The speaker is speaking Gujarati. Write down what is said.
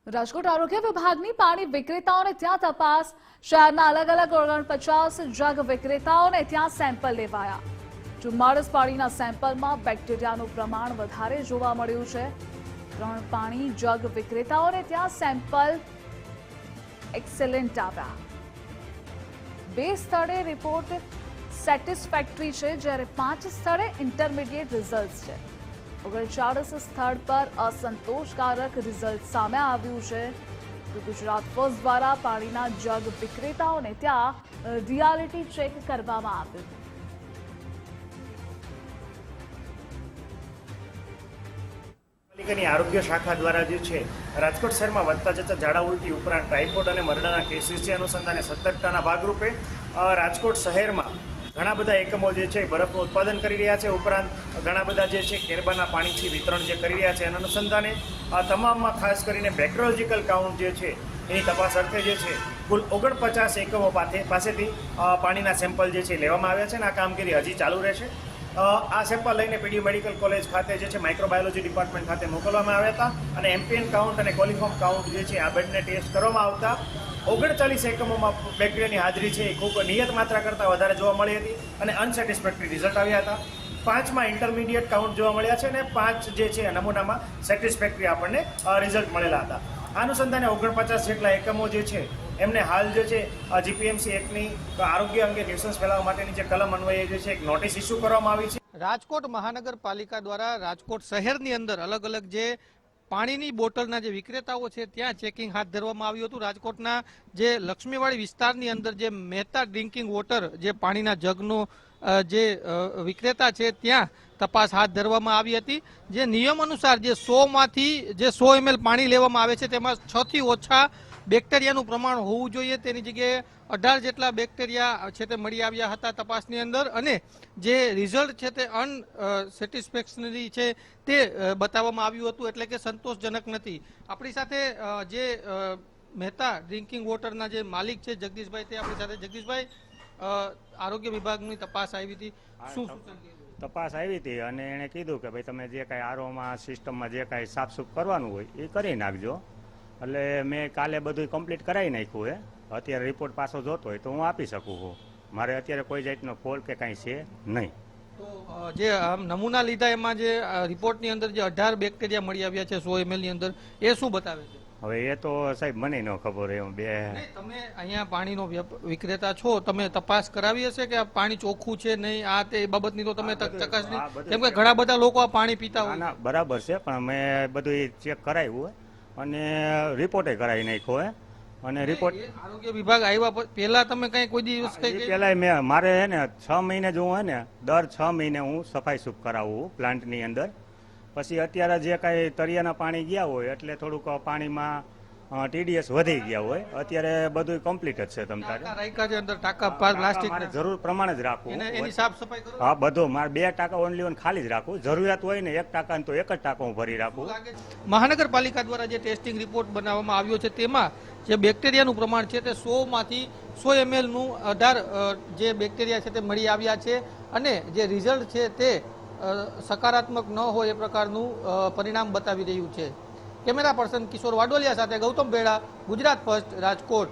રાજકોટ આરોગ્ય વિભાગની પાણી વિક્રેતાઓને ત્યાં તપાસ। શહેરના અલગ અલગ 49 જગ વિક્રેતાઓને ત્યાં સેમ્પલ લેવાયા। 44 પાણીના સેમ્પલમાં બેક્ટેરિયાનું પ્રમાણ વધારે જોવા મળ્યું છે। 3 પાણી જગ વિક્રેતાઓને ત્યાં સેમ્પલ એક્સેલન્ટ આવ્યા। 2 સ્થળે રિપોર્ટ સેટિસ્ફેક્ટરી છે, જ્યારે 5 સ્થળે ઇન્ટરમીડિયેટ રિઝલ્ટ છે। 39 સ્થળ પર અસંતોષકારક રિઝલ્ટ સામે આવ્યું છે। ગુજરાત ફર્સ્ટ દ્વારા પાણીના જગ વિક્રેતાઓને ત્યાં રિયાલિટી ચેક કરવામાં આવ્યું। પાલિકાની આરોગ્ય શાખા દ્વારા જે છે રાજકોટ શહેરમાં વધતા જતા ઝાડા ઉલટી ઉપરાંત ટાઇફોઇડ અને મરડાના કેસીસ છે અનુસંધાને સતર્કતાના ભાગરૂપે રાજકોટ શહેરમાં ઘણા બધા એકમો જે છે બરફનું ઉત્પાદન કરી રહ્યા છે। ઉપરાંત ઘણા બધા જે છે કેરબાના પાણીથી વિતરણ જે કરી રહ્યા છે એના અનુસંધાને તમામમાં ખાસ કરીને બેક્ટેરિયોલોજીકલ કાઉન્ટ જે છે એની તપાસ અર્થે જે છે કુલ 49 એકમો પાસેથી પાણીના સેમ્પલ જે છે લેવામાં આવ્યા છે અને આ કામગીરી હજી ચાલુ રહેશે। આ સેમ્પલ લઈને પીડી મેડિકલ કોલેજ ખાતે જે છે માઇક્રોબાયોલોજી ડિપાર્ટમેન્ટ ખાતે મોકલવામાં આવ્યા હતા અને એમપીએન કાઉન્ટ અને કોલિફોર્મ કાઉન્ટ જે છે આ બંને ટેસ્ટ કરવામાં આવતા 39 એકમોમાં બેક્ટેરિયાની હાજરી છે એ ખૂબ નિયત માત્રા કરતાં વધારે જોવા મળી હતી અને અનસેટિસ્ફેક્ટરી રિઝલ્ટ આવ્યા હતા। 5માં ઇન્ટરમીડિયેટ કાઉન્ટ જોવા મળ્યા છે અને 5 જે છે નમૂનામાં સેટિસ્ફેક્ટરી આપણને રિઝલ્ટ મળેલા હતા। આ અનુસંધાને 49 જેટલા એકમો જે છે એમને હાલ જે છે જીપીએમસી એક્ટની આરોગ્ય અંગે ન્યુસન્સ ફેલાવવા માટેની જે કલમ અન્વયે જે છે એક નોટિસ ઇસ્યુ કરવામાં આવી છે। રાજકોટ મહાનગરપાલિકા દ્વારા રાજકોટ શહેરની અંદર અલગ અલગ જે પાણીની બોટલના જે વિક્રેતાઓ છે ત્યાં ચેકિંગ હાથ ધરવામાં આવ્યું હતું। રાજકોટના જે લક્ષ્મીવાડી વિસ્તારની અંદર જે મહેતા ડ્રિંકિંગ વોટર જે પાણીના જગનો જે વિક્રેતા છે ત્યાં તપાસ હાથ ધરવામાં આવી હતી। જે નિયમ અનુસાર જે 100માંથી જે 100 ml પાણી લેવામાં આવે છે તેમાં 6 થી ઓછા બેક્ટેરિયાનું પ્રમાણ હોવું જોઈએ। તેની જગ્યાએ 18 જેટલા બેક્ટેરિયા છે તે મળી આવ્યા હતા તપાસની અંદર અને જે રિઝલ્ટ છે તે અનસેટિસ્ફેક્શનરી છે તે બતાવવામાં આવ્યું હતું, એટલે કે સંતોષજનક નથી। આપણી સાથે જે મહેતા ડ્રિંકિંગ વોટરના જે માલિક છે જગદીશભાઈ, તે આપણી સાથે। જગદીશભાઈ, આરોગ્ય વિભાગની તપાસ આવી હતી, શું તપાસ આવી હતી અને એણે કીધું કે ભાઈ તમે જે કાંઈ આરોમાં સિસ્ટમમાં જે કાંઈ સાફસૂફ કરવાનું હોય એ કરી નાખજો। એટલે મેં કાલે બધું કમ્પ્લીટ કરાવી નાખ્યું છે। અત્યારે રિપોર્ટ પાછો જોતો હોય તો હું આપી શકું છું। મારે અત્યારે કોઈ જાતનો ફોલ્ટ કે કાંઈ છે નહીં। તો જે નમૂના લીધા એમાં જે રિપોર્ટની અંદર જે 18 બેક્ટેરિયા મળી આવ્યા છે 100 ml ની અંદર, એ શું બતાવે છે? હવે એ તો સાહેબ મને ન ખબર એમ તમે અહીંયા પાણીનો વિક્રેતા છો, તમે તપાસ કરાવી હશે કે આ પાણી ચોખ્ખું છે નહીં, આ તે બાબતની તો તમે ચકાસણી, કેમ કે ઘણા બધા લોકો આ પાણી પીતા હોય। બરાબર છે, પણ મેં બધું ચેક કરાવ્યું અને રિપોર્ટે કરાવી નાખ્યો અને રિપોર્ટ આરોગ્ય વિભાગ આવ્યા પહેલા તમે કઈ કોઈ દિવસ પહેલા મેં મારે હે ને 6 મહિને જો હે ને દર 6 મહિને હું સફાઈ સૂપ કરાવું પ્લાન્ટની અંદર। પછી અત્યારે જે કાંઈ તળિયાના પાણી ગયા હોય એટલે થોડુંક પાણીમાં ટીડીએસ વધી ગયા હોય, અત્યારે બધું કમ્પ્લીટ જ છે। તમ તારે જરૂર પ્રમાણે જ રાખવું, એની સાફ સફાઈ કરો? હા, બધું મારે 2 ટાંકા ઓનલી વન ખાલી જ રાખવું, જરૂરિયાત હોય ને 1 ટાંકા તો 1 જ ટાંકો હું ભરી રાખું। મહાનગરપાલિકા દ્વારા જે ટેસ્ટિંગ રિપોર્ટ બનાવવામાં આવ્યો છે તેમાં જે બેક્ટેરિયાનું પ્રમાણ છે તે 100માંથી 100 ml નું 18 જે બેક્ટેરિયા છે તે મળી આવ્યા છે અને જે રિઝલ્ટ છે તે સકારાત્મક ન હોય એ પ્રકારનું પરિણામ બતાવી રહ્યું છે। કેમેરા પર્સન કિશોર વાડોલિયા સાથે ગૌતમ બેડા, ગુજરાત ફર્સ્ટ, રાજકોટ।